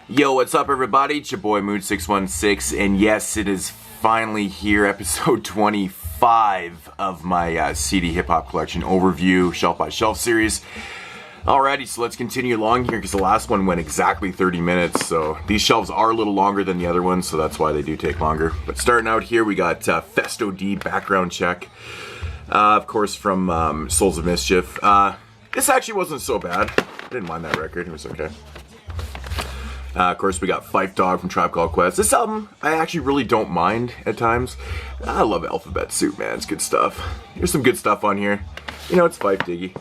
Yo, what's up everybody? It's your boy Mood616, and yes, it is finally here, episode 25 of my CD hip-hop collection overview, shelf by shelf series. Alrighty, so let's continue along here, because the last one went exactly 30 minutes, so these shelves are a little longer than the other ones, so that's why they do take longer. But starting out here, we got Festo D, Background Check, of course from Souls of Mischief. This actually wasn't so bad. I didn't mind that record, it was okay. Of course, we got Phife Dawg from Tribe Called Quest. This album, I actually really don't mind at times. I love Alphabet Soup, man. It's good stuff. Here's some good stuff on here. You know, it's Phife Diggy.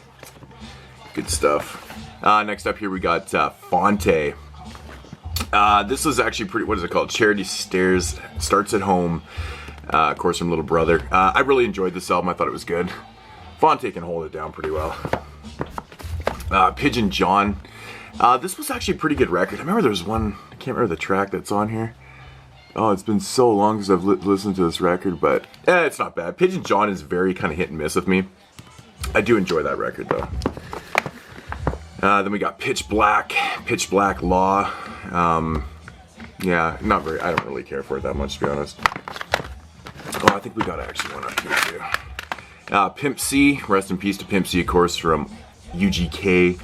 Good stuff. Next up here, we got Fonte. This was actually pretty, what is it called? Charity Starts at Home. Of course, from Little Brother. I really enjoyed this album. I thought it was good. Fonte can hold it down pretty well. Pigeon John. This was actually a pretty good record. I remember there was one, I can't remember the track that's on here. Oh, it's been so long since I've listened to this record, but it's not bad. Pigeon John is very kind of hit and miss with me. I do enjoy that record though. Then we got Pitch Black Law. Yeah, not very, I don't really care for it that much, to be honest. Oh, I think we got actually one up here too. Pimp C, rest in peace to Pimp C, of course, from UGK.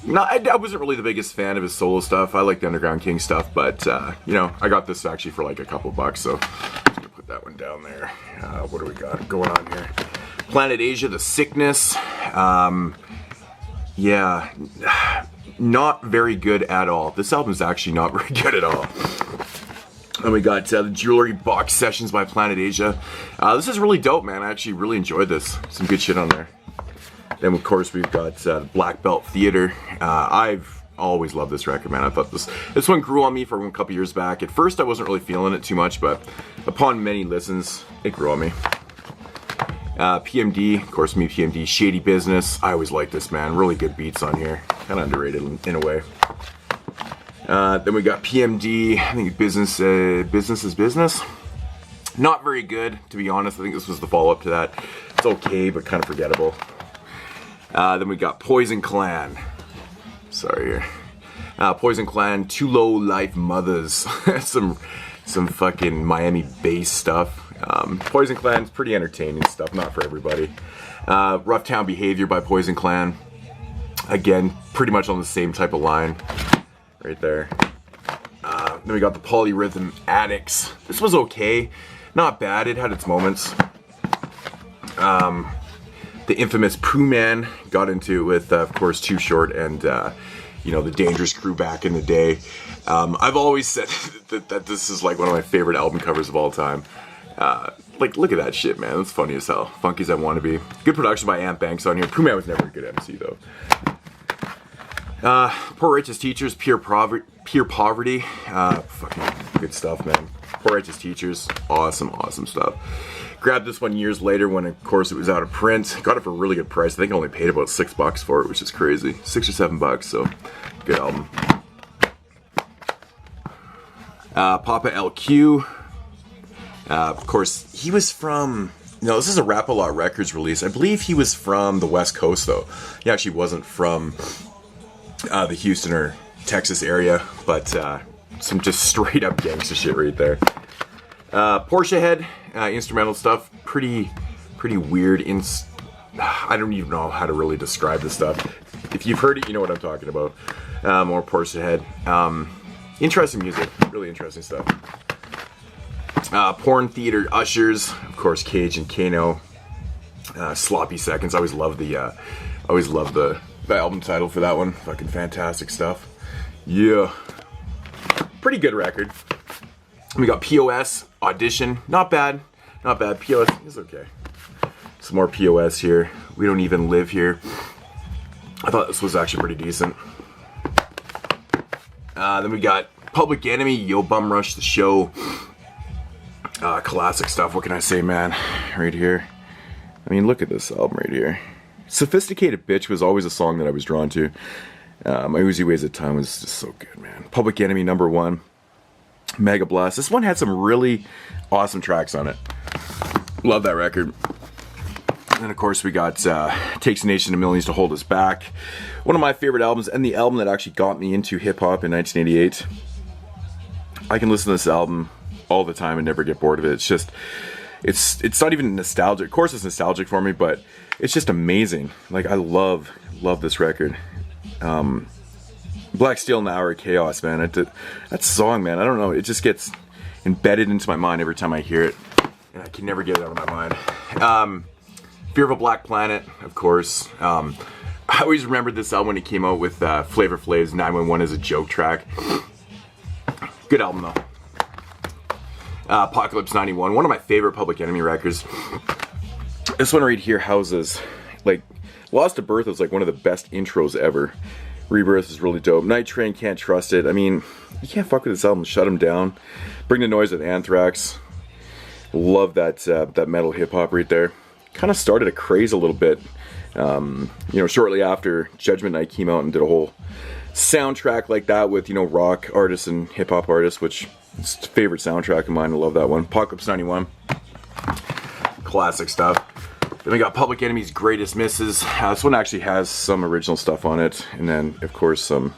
No, I wasn't really the biggest fan of his solo stuff. I like the Underground King stuff, but, you know, I got this actually for like a couple bucks, so I'm just gonna put that one down there. What do we got going on here? Planet Asia, The Sickness. Yeah, not very good at all. This album's actually not very good at all. And we got the Jewelry Box Sessions by Planet Asia. This is really dope, man. I actually really enjoyed this. Some good shit on there. Then, of course, we've got Black Belt Theater. I've always loved this record, man. I thought this one grew on me for a couple years back. At first, I wasn't really feeling it too much, but upon many listens, it grew on me. PMD, of course, me PMD, Shady Business. I always liked this, man. Really good beats on here. Kind of underrated in a way. Then we got PMD, I think Business is Business. Not very good, to be honest. I think this was the follow-up to that. It's okay, but kind of forgettable. Then we got Poison Clan. Sorry here. Poison Clan, Too Low Life Mothers. some fucking Miami bass stuff. Poison Clan's pretty entertaining stuff, not for everybody. Rough Town Behavior by Poison Clan. Again, pretty much on the same type of line. Right there. Then we got the Polyrhythm Addicts. This was okay. Not bad, it had its moments. The infamous Pooh Man, got into it with, of course, Too Short and, you know, the Dangerous Crew back in the day. I've always said that this is like one of my favorite album covers of all time. Like, look at that shit, man. That's funny as hell. Funky as I Want to Be. Good production by Ant Banks on here. Pooh Man was never a good MC, though. Poor Righteous Teachers, Pure Poverty. Fucking good stuff, man. Poor Righteous Teachers. Awesome stuff. Grabbed this one years later when, of course, it was out of print. Got it for a really good price. I think I only paid about $6 for it, which is crazy. $6 or $7, so good album. Papa LQ. Of course, he was from... No, this is a Rap-A-Lot Records release. I believe he was from the West Coast, though. He actually wasn't from the Houston or Texas area, but some just straight-up gangster shit right there. Porsche Head, instrumental stuff, pretty weird. I don't even know how to really describe this stuff. If you've heard it, you know what I'm talking about. More Porsche Head. Interesting music, really interesting stuff. Porn Theater Ushers, of course, Cage and Kano. Sloppy Seconds. I always loved the album title for that one. Fucking fantastic stuff. Yeah, pretty good record. We got POS, Audition. Not bad. POS is okay. Some more POS here. We Don't Even Live Here. I thought this was actually pretty decent. Then we got Public Enemy, Yo Bum Rush the Show. Classic stuff. What can I say, man? Right here. I mean, look at this album right here. Sophisticated Bitch was always a song that I was drawn to. My Uzi Ways at Time was just so good, man. Public Enemy, #1. Mega Blast. This one had some really awesome tracks on it. Love that record. And of course we got Takes a Nation of Millions to Hold Us Back. One of my favorite albums, and the album that actually got me into hip-hop in 1988. I can listen to this album all the time and never get bored of it. It's just, it's not even nostalgic. Of course it's nostalgic for me, but it's just amazing. Like, I love this record. Black Steel and the Hour of Chaos, man. That song, man, I don't know, it just gets embedded into my mind every time I hear it. And I can never get it out of my mind. Fear of a Black Planet, of course. I always remembered this album when it came out with Flavor Flav's 911 as a joke track. Good album, though. Apocalypse 91, one of my favorite Public Enemy records. This one right here houses, like, Lost to Birth was like one of the best intros ever. Rebirth is really dope. Night Train, Can't Trust It. I mean, you can't fuck with this album. Shut them down. Bring the Noise with Anthrax. Love that metal hip hop right there. Kind of started a craze a little bit. You know, shortly after Judgment Night came out and did a whole soundtrack like that with, you know, rock artists and hip hop artists, which is a favorite soundtrack of mine. I love that one. Apocalypse 91. Classic stuff. Then we got Public Enemy's Greatest Misses. This one actually has some original stuff on it, and then of course some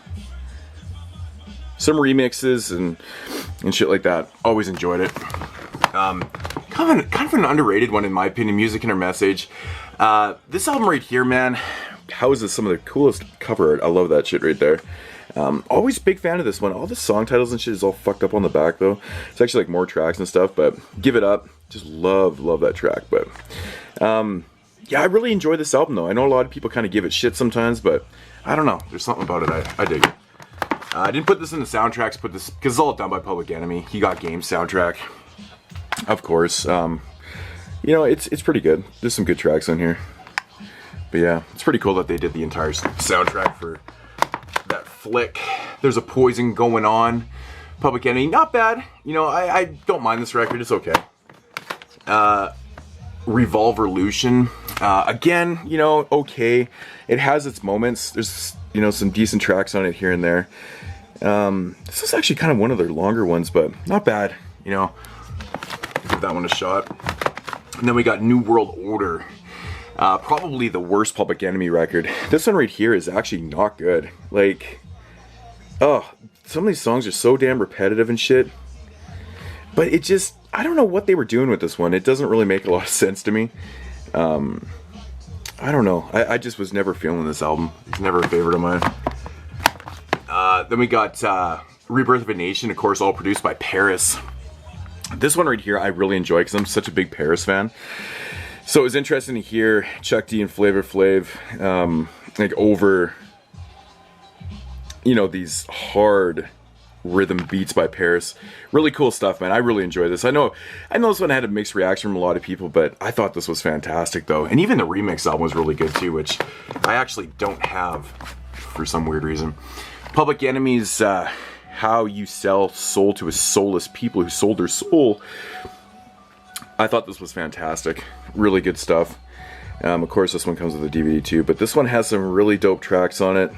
remixes and shit like that. Always enjoyed it. Kind of an underrated one in my opinion. Music and Her Message. This album right here, man, houses some of the coolest cover art. I love that shit right there. Always big fan of this one. All the song titles and shit is all fucked up on the back though. It's actually like more tracks and stuff, but Give It Up. Just love that track. But yeah, I really enjoy this album though. I know a lot of people kind of give it shit sometimes, but I don't know. There's something about it. I dig it. I didn't put this in the soundtracks, put this because it's all done by Public Enemy. He Got Game soundtrack, of course. You know, it's pretty good. There's some good tracks on here. But yeah, it's pretty cool that they did the entire soundtrack for that flick. There's a Poison Going On. Public Enemy, not bad. You know, I don't mind this record. It's okay. Revolverlution. Again, you know, okay. It has its moments. There's, you know, some decent tracks on it here and there. This is actually kind of one of their longer ones, but not bad. You know, give that one a shot. And then we got New World Order. Probably the worst Public Enemy record. This one right here is actually not good. Like, oh, some of these songs are so damn repetitive and shit. But it just, I don't know what they were doing with this one. It doesn't really make a lot of sense to me. I don't know. I just was never feeling this album. It's never a favorite of mine. Then we got Rebirth of a Nation, of course, all produced by Paris. This one right here I really enjoy because I'm such a big Paris fan. So it was interesting to hear Chuck D and Flavor Flav like over, you know, these hard rhythm beats by Paris. Really cool stuff, man. I really enjoy this. I know this one had a mixed reaction from a lot of people, but I thought this was fantastic though. And even the remix album was really good too, which I actually don't have for some weird reason. Public Enemy's How You Sell Soul to a Soulless People Who Sold Their Soul. I thought this was fantastic. Really good stuff. Of course, this one comes with a DVD too, but this one has some really dope tracks on it.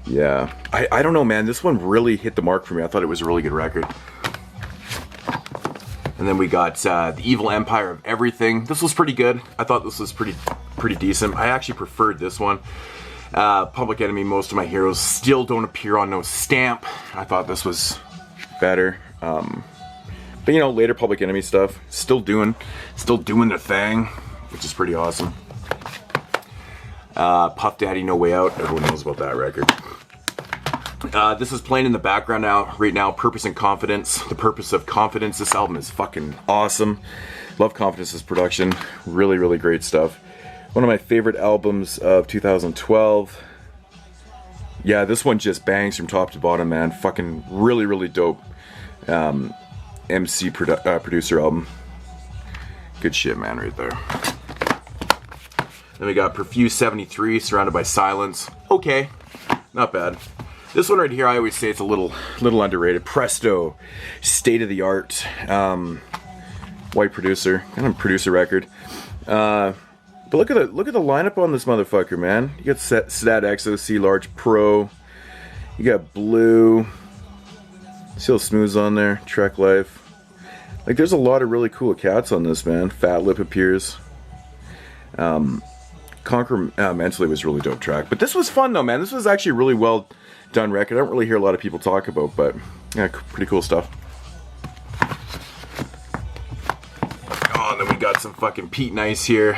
Yeah, I don't know, man. This one really hit the mark for me. I thought it was a really good record. And then we got The Evil Empire of Everything. This was pretty good. I thought this was pretty decent. I actually preferred this one. Public Enemy, Most of My Heroes Still Don't Appear on No Stamp. I thought this was better. But you know, later Public Enemy stuff, still doing their thing, which is pretty awesome. Puff Daddy, No Way Out. Everyone knows about that record. This is playing in the background right now. Purpose and Confidence. The Purpose of Confidence. This album is fucking awesome. Love Confidence's production. Really, really great stuff. One of my favorite albums of 2012. Yeah, this one just bangs from top to bottom, man. Fucking really, really dope MC producer album. Good shit, man, right there. Then we got Perfuse 73, Surrounded by Silence. Okay, not bad. This one right here, I always say it's a little underrated. Presto, State of the Art, white producer, kind of producer record. But look at the lineup on this motherfucker, man. You got Stat XOC, Large Pro. You got Blue. Still Smooth's on there. Trek Life. Like, there's a lot of really cool cats on this, man. Fat Lip appears. Conquer Mentally was a really dope track. But this was fun, though, man. This was actually a really well done record. I don't really hear a lot of people talk about, but yeah, pretty cool stuff. Oh, and then we got some fucking Pete Nice here.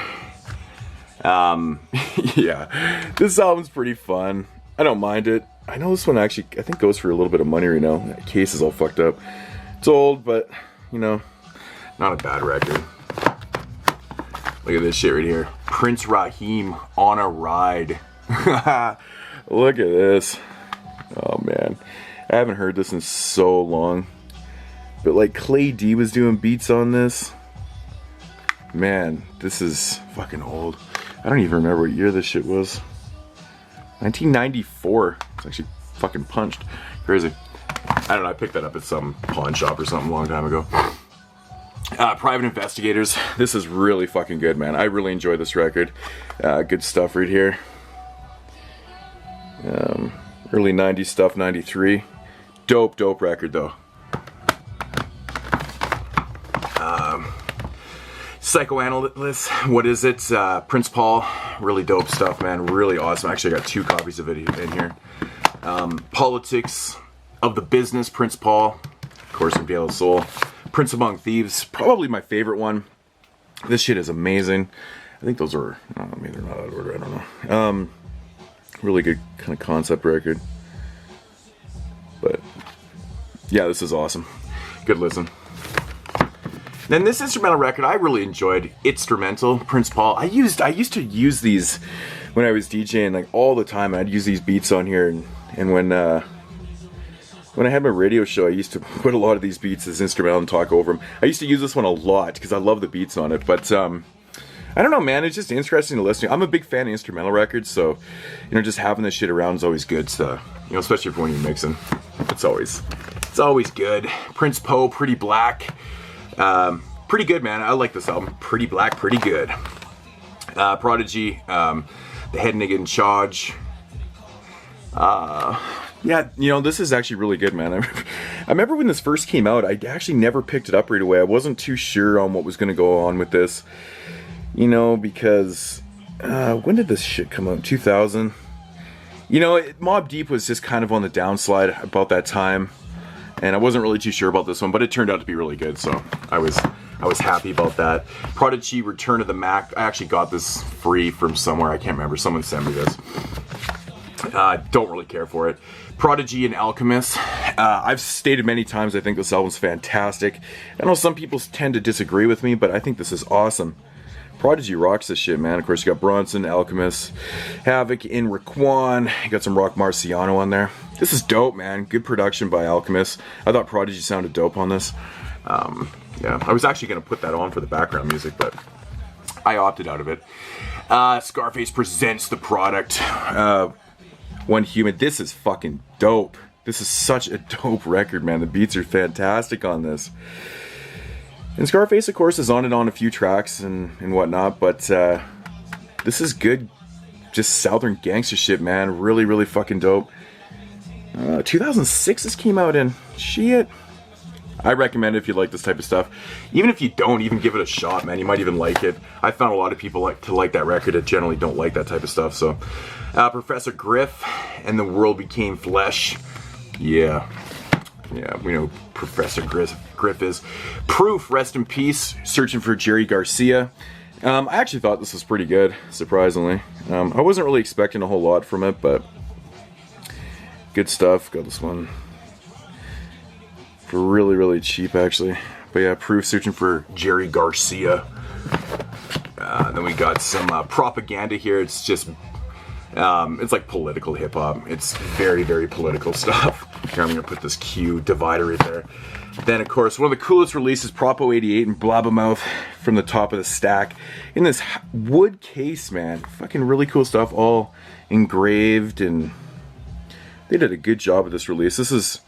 Yeah, this album's pretty fun. I don't mind it. I know this one actually, I think, goes for a little bit of money right now. That case is all fucked up. It's old, but, you know, not a bad record. Look at this shit right here. Prince Rakim, On a Ride. Look at this. Oh, man. I haven't heard this in so long. But, like, Clay D was doing beats on this. Man, this is fucking old. I don't even remember what year this shit was. 1994. It's actually fucking punched. Crazy. I don't know, I picked that up at some pawn shop or something a long time ago. Private Investigators. This is really fucking good, man. I really enjoy this record. Good stuff right here. Early 90s stuff, 93. Dope record, though. Psychoanalyst, what is it? Prince Paul, really dope stuff, man. Really awesome. Actually, I got 2 copies of it in here. Politics of the Business, Prince Paul. Of course, from De La Soul. Prince Among Thieves, probably my favorite one. This shit is amazing. I think those are, maybe they're not out of order, I don't know. Really good kind of concept record. But, yeah, this is awesome. Good listen. Then this instrumental record I really enjoyed. Instrumental, Prince Paul. I used to use these when I was DJing like all the time. I'd use these beats on here, and when I had my radio show, I used to put a lot of these beats as instrumental and talk over them. I used to use this one a lot because I love the beats on it. But I don't know, man. It's just interesting to listen to. I'm a big fan of instrumental records, so you know, just having this shit around is always good. So, you know, especially when you're mixing, it's always good. Prince Poe, Pretty Black. Pretty good, man. I like this album. Pretty Black, pretty good. Prodigy, the head nigga in charge. Yeah, you know, this is actually really good, man. I remember when this first came out, I actually never picked it up right away. I wasn't too sure on what was going to go on with this, you know, because when did this shit come out? 2000. You know, Mobb Deep was just kind of on the downslide about that time. And I wasn't really too sure about this one, but it turned out to be really good, so I was happy about that. Prodigy, Return of the Mac. I actually got this free from somewhere. I can't remember. Someone sent me this. Don't really care for it. Prodigy and Alchemist. I've stated many times I think this album's fantastic. I know some people tend to disagree with me, but I think this is awesome. Prodigy rocks this shit, man. Of course, you got Bronson, Alchemist, Havoc, in Raekwon. You got some Rock Marciano on there. This is dope, man. Good production by Alchemist. I thought Prodigy sounded dope on this. Yeah, I was actually going to put that on for the background music, but I opted out of it. Scarface presents The Product. One Human. This is fucking dope. This is such a dope record, man. The beats are fantastic on this. And Scarface, of course, is on a few tracks and whatnot, but this is good, just Southern gangster shit, man. Really, really fucking dope. 2006 this came out in. Shit. I recommend it if you like this type of stuff. Even if you don't, even give it a shot, man. You might even like it. I found a lot of people like that record that generally don't like that type of stuff. So, Professor Griff and the World Became Flesh. Yeah, we know Professor Griff is. Proof, rest in peace. Searching for Jerry Garcia. I actually thought this was pretty good, surprisingly. I wasn't really expecting a whole lot from it, but good stuff. Got this one for really, really cheap, actually. But yeah, Proof, Searching for Jerry Garcia. Then we got some propaganda here. It's just, it's like political hip hop. It's very, very political stuff. Here, I'm gonna put this Q divider right there. Then, of course, one of the coolest releases, Propo 88 and Blabbermouth from the top of the stack in this wood case, man. Fucking really cool stuff, all engraved, and they did a good job with this release. This is,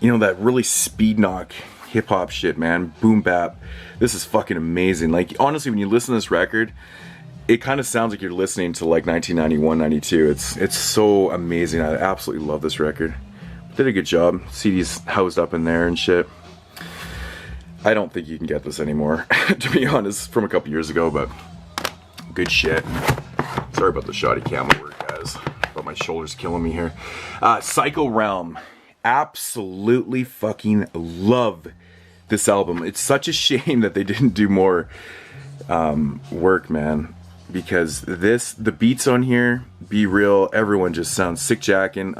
you know, that really speed knock hip hop shit, man. Boom bap. This is fucking amazing. Like, honestly, when you listen to this record, it kind of sounds like you're listening to like 1991, 92. It's so amazing. I absolutely love this record. Did a good job. CD's housed up in there and shit. I don't think you can get this anymore, to be honest, from a couple years ago, but good shit. Sorry about the shoddy camera work, guys. But my shoulder's killing me here. Psycho Realm. Absolutely fucking love this album. It's such a shame that they didn't do more work, man. Because the beats on here, Be Real, everyone just sounds sick jacking.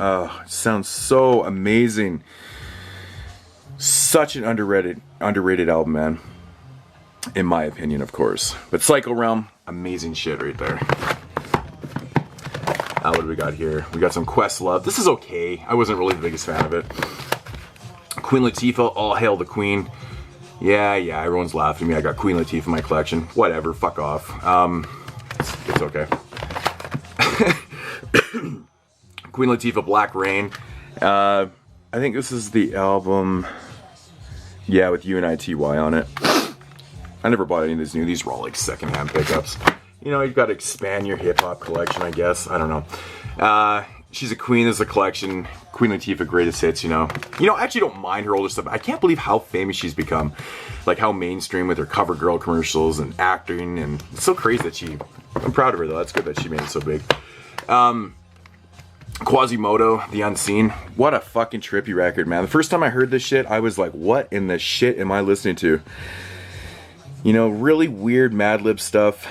Sounds so amazing. Such an underrated album, man. In my opinion, of course. But Psycho Realm, amazing shit right there. What do we got here? We got some Questlove. This is okay. I wasn't really the biggest fan of it. Queen Latifah, All Hail the Queen. Yeah, everyone's laughing at me. I got Queen Latifah in my collection. Whatever, fuck off. It's okay. Queen Latifah, Black Rain. I think this is the album, yeah, with UNITY on it. I never bought any of these new. These were all like secondhand pickups. You know, you've got to expand your hip-hop collection, I guess. I don't know. She's a Queen. This is a collection. Queen Latifah, greatest hits, you know. I actually don't mind her older stuff. I can't believe how famous she's become. Like, how mainstream with her CoverGirl commercials and acting. And it's so crazy that I'm proud of her, though. That's good that she made it so big. Quasimoto, The Unseen. What a fucking trippy record, man. The first time I heard this shit, I was like, what in the shit am I listening to? Really weird Madlib stuff.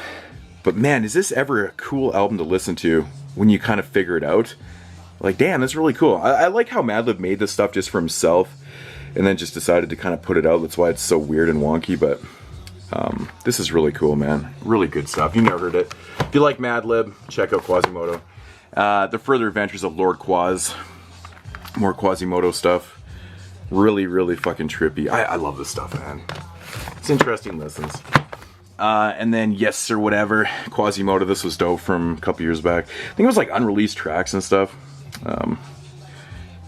But man, is this ever a cool album to listen to when you kind of figure it out? Like, damn, that's really cool. I like how Madlib made this stuff just for himself and then just decided to kind of put it out. That's why it's so weird and wonky, but this is really cool, man. Really good stuff. You never heard it. If you like Madlib, check out Quasimoto. The Further Adventures of Lord Quas. More Quasimoto stuff. Really, really fucking trippy. I love this stuff, man. It's interesting listens. And then Yes Sir Whatever, Quasimoto. This was dope from a couple years back. I think it was like unreleased tracks and stuff. Or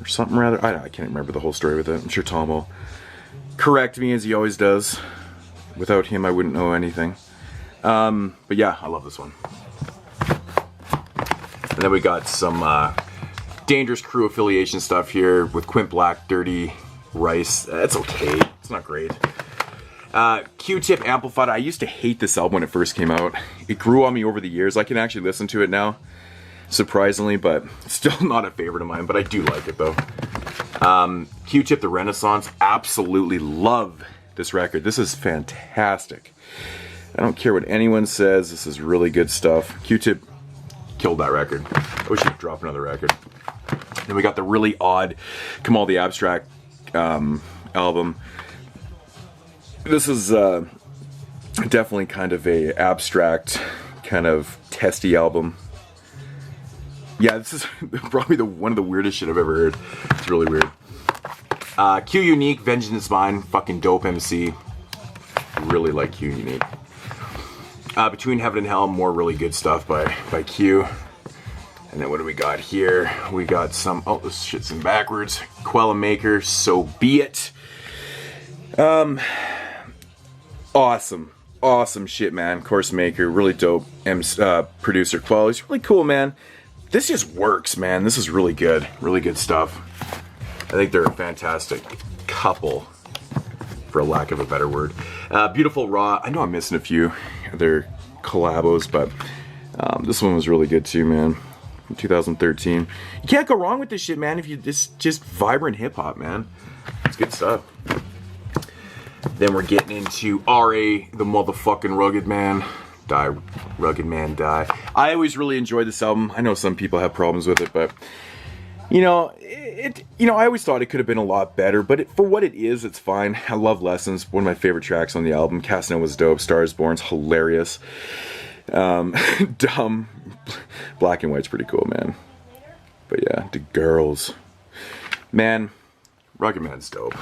something rather. I can't remember the whole story with it. I'm sure Tom will correct me as he always does. Without him, I wouldn't know anything. But yeah, I love this one. And then we got some Dangerous Crew affiliation stuff here with Quint Black, Dirty Rice. That's okay. It's not great. Q-Tip Amplified. I used to hate this album when it first came out. It grew on me over the years. I can actually listen to it now, surprisingly, but still not a favorite of mine, but I do like it though. Q-Tip The Renaissance. Absolutely love this record. This is fantastic. I don't care what anyone says. This is really good stuff. Q-Tip killed that record. I wish he'd drop another record. Then we got the really odd Kamal the Abstract album. This is definitely kind of a abstract, kind of testy album. Yeah, this is probably one of the weirdest shit I've ever heard. It's really weird. Q Unique, Vengeance is Mine, fucking dope MC. Really like Q Unique. Between Heaven and Hell, more really good stuff by Q. And then what do we got here? We got some, oh, this shit's in backwards. Quella Maker, So Be It. Awesome shit, man. Course Maker, really dope. Producer Quell, he's really cool, man. This just works, man. This is really good stuff. I think they're a fantastic couple, for a lack of a better word. Beautiful Raw. I know I'm missing a few other collabos, but this one was really good too, man. From 2013. You can't go wrong with this shit, man. If you just vibrant hip hop, man. It's good stuff. Then we're getting into R.A., the motherfucking Rugged Man. Die, Rugged Man, die. I always really enjoyed this album. I know some people have problems with it, but I always thought it could have been a lot better, but for what it is, it's fine. I love Lessons, one of my favorite tracks on the album. Casanova's dope. Stars Born's hilarious. Dumb. Black and White's pretty cool, man. But yeah, the girls. Man, Rugged Man's dope.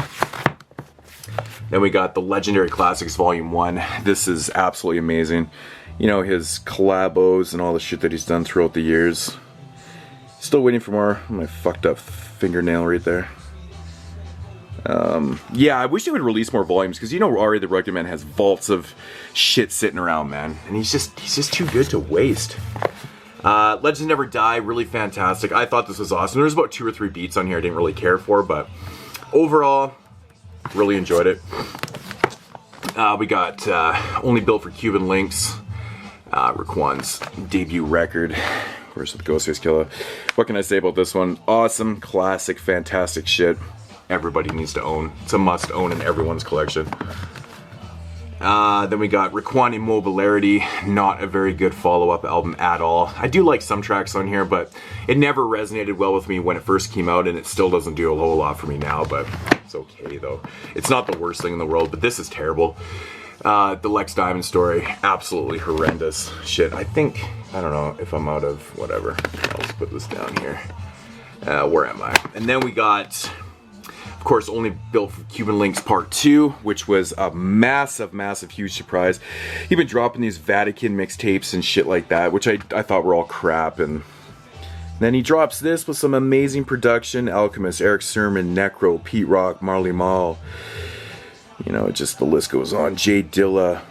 Then we got the Legendary Classics Volume 1. This is absolutely amazing. His collabos and all the shit that he's done throughout the years. Still waiting for more. My fucked up fingernail right there. Yeah, I wish they would release more volumes, because R.A. the Rugged Man has vaults of shit sitting around, man. And he's just too good to waste. Legends Never Die, really fantastic. I thought this was awesome. There's about 2 or 3 beats on here I didn't really care for, but overall, really enjoyed it. We got Only Built for Cuban Links, Raekwon's debut record, of course with Ghostface Killah. What can I say about this one? Awesome, classic, fantastic shit. Everybody needs to own. It's a must own in everyone's collection. Then we got Raekwon Immobilarity, not a very good follow-up album at all. I do like some tracks on here, but it never resonated well with me when it first came out, and it still doesn't do a whole lot for me now, but it's okay though. It's not the worst thing in the world, but this is terrible. The Lex Diamond Story, absolutely horrendous shit. I don't know if I'm out of whatever. Let's put this down here. Where am I? And then we got, of course, Only Built for Cuban Links Part 2, which was a massive, massive, huge surprise. He'd been dropping these Vatican mixtapes and shit like that, which I thought were all crap, and then he drops this with some amazing production. Alchemist, Eric Sermon, Necro, Pete Rock, Marley Marl. You know, just the list goes on. Jay Dilla,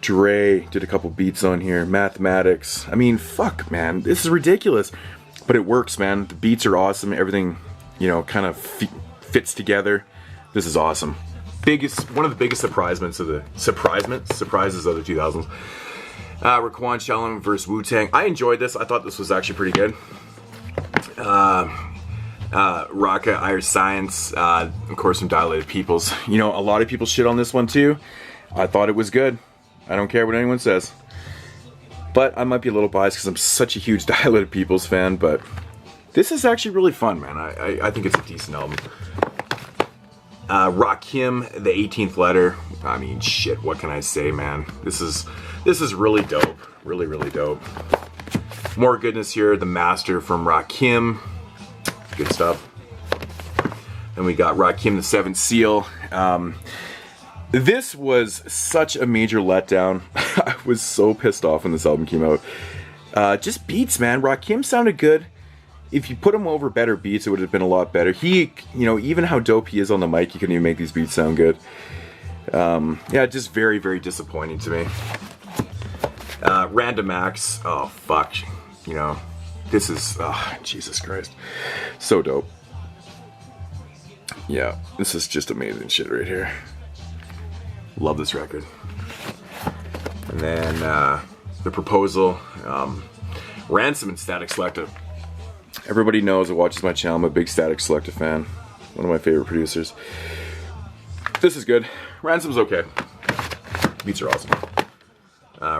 Dre did a couple beats on here. Mathematics. I mean, fuck, man. This is ridiculous. But it works, man. The beats are awesome. Everything, you know, kind of fits together. This is awesome. One of the biggest surprises of the 2000s. Raekwon Shaolin vs. Wu-Tang. I enjoyed this. I thought this was actually pretty good. Raka, Irish Science, of course some Dilated Peoples. You know, a lot of people shit on this one too. I thought it was good. I don't care what anyone says. But I might be a little biased because I'm such a huge Dilated Peoples fan, but this is actually really fun, man. I think it's a decent album. Rakim, The 18th Letter. I mean, shit, what can I say, man? This is really dope. Really, really dope. More goodness here. The Master from Rakim. Good stuff. Then we got Rakim, The Seventh Seal. This was such a major letdown. I was so pissed off when this album came out. Just beats, man. Rakim sounded good. If you put him over better beats, it would have been a lot better. You know, even how dope he is on the mic, he couldn't even make these beats sound good. Yeah, just very, very disappointing to me. Random Acts. Oh, fuck. You know, this is, oh, Jesus Christ. So dope. Yeah, this is just amazing shit right here. Love this record. And then The Proposal, Ransom and Static Selective. Everybody knows that watches my channel. I'm a big Static Selective fan. One of my favorite producers. This is good. Ransom's okay. Beats are awesome.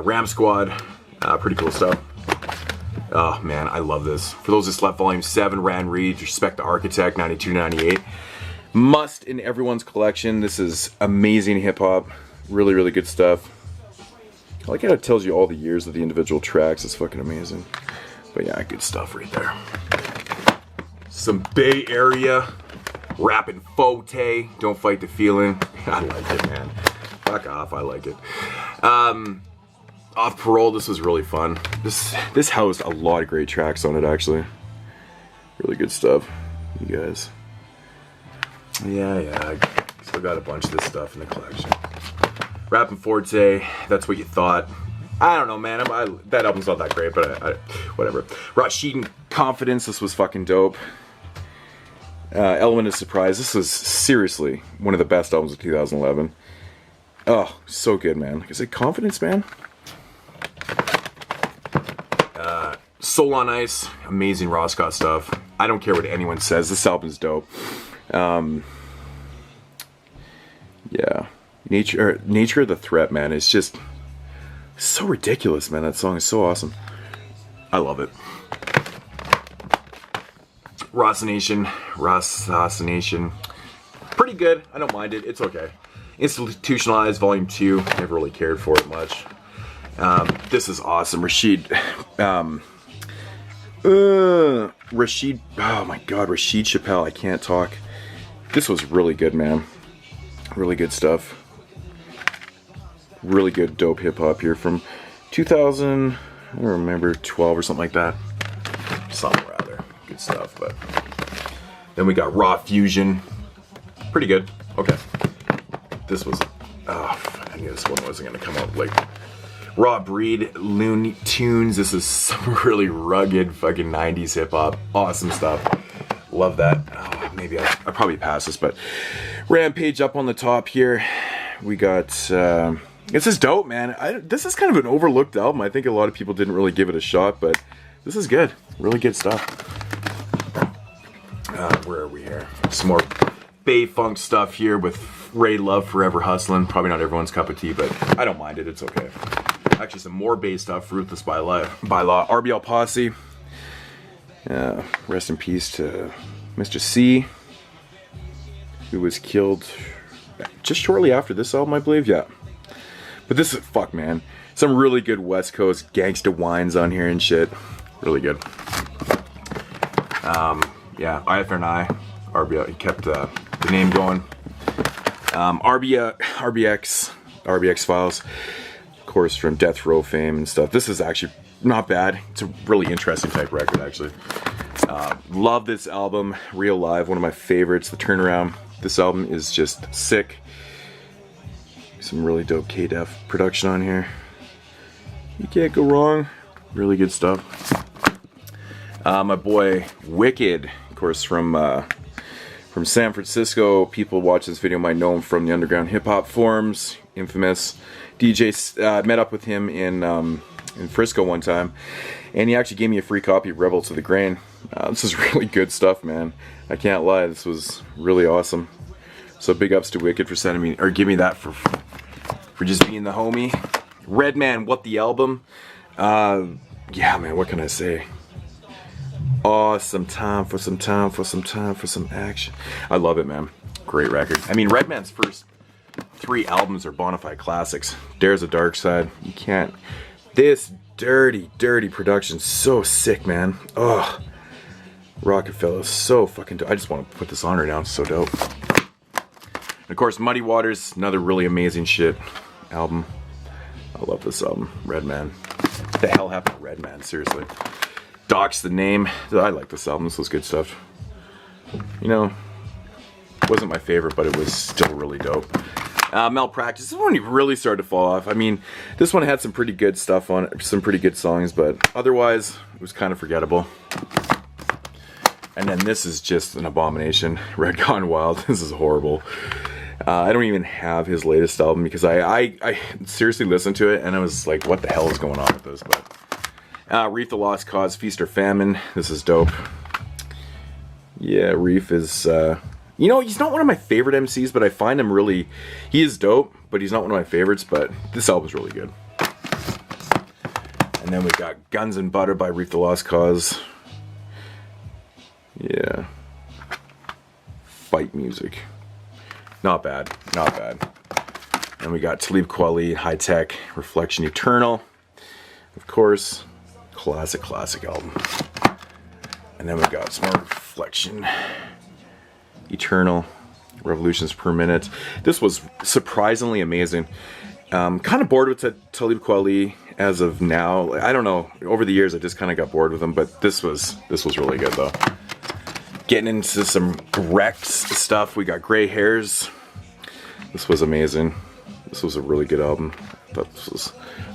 Ram Squad, pretty cool stuff. Oh man, I love this. For those that slept, Volume 7, Ran Reed, Respect the Architect, 92-98. Must in everyone's collection. This is amazing hip-hop. Really, really good stuff. I like how it tells you all the years of the individual tracks. It's fucking amazing. But yeah, good stuff right there. Some Bay Area rapping Fote. Don't Fight the Feeling. I like it, man. Fuck off, I like it. Off Parole, this was really fun. This housed a lot of great tracks on it, actually. Really good stuff, you guys. Yeah, I still got a bunch of this stuff in the collection. Rappin' Forte, That's What You Thought. I don't know, man. That album's not that great, but whatever. Rasheed and Confidence, this was fucking dope. Element of Surprise, this was seriously one of the best albums of 2011. Oh, so good, man. Like I said, Confidence, man. Soul on Ice, amazing Raw Scott stuff. I don't care what anyone says, this album's dope. Yeah, Nature of the Threat, man, is just so ridiculous, man. That song is so awesome. I love it. Rocination, pretty good. I don't mind it. It's okay. Institutionalized, Volume 2. Never really cared for it much. This is awesome. Rasheed, oh my god, Rasheed Chappelle, I can't talk. This was really good, man. Really good stuff. Really good dope hip-hop here from 2000, I don't remember, 12 or something like that. Something rather. Good stuff, but... Then we got Raw Fusion. Pretty good. Okay. This was... Oh, I knew this one wasn't going to come out like... Raw Breed, Looney Tunes. This is some really rugged fucking 90s hip-hop. Awesome stuff. Love that. Oh, maybe I probably pass this, but... Rampage up on the top here. we got, this is dope, man. This is kind of an overlooked album. I think a lot of people didn't really give it a shot, but this is good. Really good stuff. Where are we here? Some more Bay Funk stuff here with Ray Love, Forever Hustlin'. Probably not everyone's cup of tea, but I don't mind it. It's okay. Actually, some more Bay stuff. Ruthless by Law. RBL Posse. Rest in peace to Mr. C, who was killed just shortly after this album, I believe. Yeah. But this is, fuck, man. Some really good West Coast gangsta wines on here and shit. Really good. Yeah, IFRNI, RBL, he kept the name going. RBX Files, of course, from Death Row fame and stuff. This is actually not bad. It's a really interesting type record, actually. Love this album. Real Live, one of my favorites. The Turnaround. This album is just sick. Some really dope K-Def production on here. You can't go wrong. Really good stuff. My boy Wicked, of course, from San Francisco. People watch this video might know him from the underground hip hop forums. Infamous DJ. Met up with him in Frisco one time, and he actually gave me a free copy of Rebel to the Grain. This is really good stuff, man. I can't lie. This was really awesome. So big ups to Wicked for sending me, or give me that for just being the homie. Redman, What the Album? Yeah, man. What can I say? Awesome time for some action. I love it, man. Great record. I mean, Redman's first 3 albums are bona fide classics. Dare's a Dark Side. You can't. This dirty production's so sick, man. Oh, Rockefeller's so fucking dope. I just want to put this on right now. It's so dope. And of course, Muddy Waters, another really amazing shit album. I love this album. Redman. What the hell happened to Redman? Seriously. Doc's the name. I like this album. This was good stuff. You know, it wasn't my favorite, but it was still really dope. Malpractice. This one really started to fall off. I mean, this one had some pretty good stuff on it, some pretty good songs, but otherwise, it was kind of forgettable. And then this is just an abomination. Red Gone Wild. This is horrible. I don't even have his latest album because I seriously listened to it and I was like, what the hell is going on with this? But Reef the Lost Cause, Feast or Famine. This is dope. Yeah, Reef is, you know, he's not one of my favorite MCs, but I find him really, he is dope, but he's not one of my favorites, but this album's really good. And then we got Guns and Butter by Reef the Lost Cause. Yeah. Fight music. Not bad, not bad. And we got Talib Kweli, High Tech, Reflection Eternal. Of course, classic album. And then we got some more Reflection Eternal, Revolutions Per Minute. This was surprisingly amazing. Kind of bored with Talib Kweli as of now. I don't know. Over the years, I just kind of got bored with him, but this was really good though. Getting into some Rex stuff. We got Gray Hairs. This was amazing. This was a really good album. I thought this was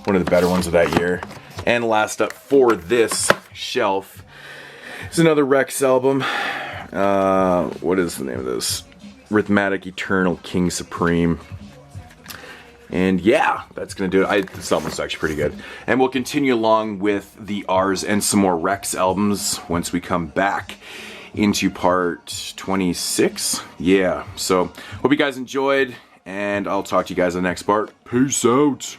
one of the better ones of that year. And last up for this shelf is another Rex album. What is the name of this? Rhythmatic Eternal King Supreme. And yeah, that's gonna do it. This album's actually pretty good. And we'll continue along with the R's and some more Rex albums once we come back into part 26. Yeah, so hope you guys enjoyed, and I'll talk to you guys in the next part. Peace out.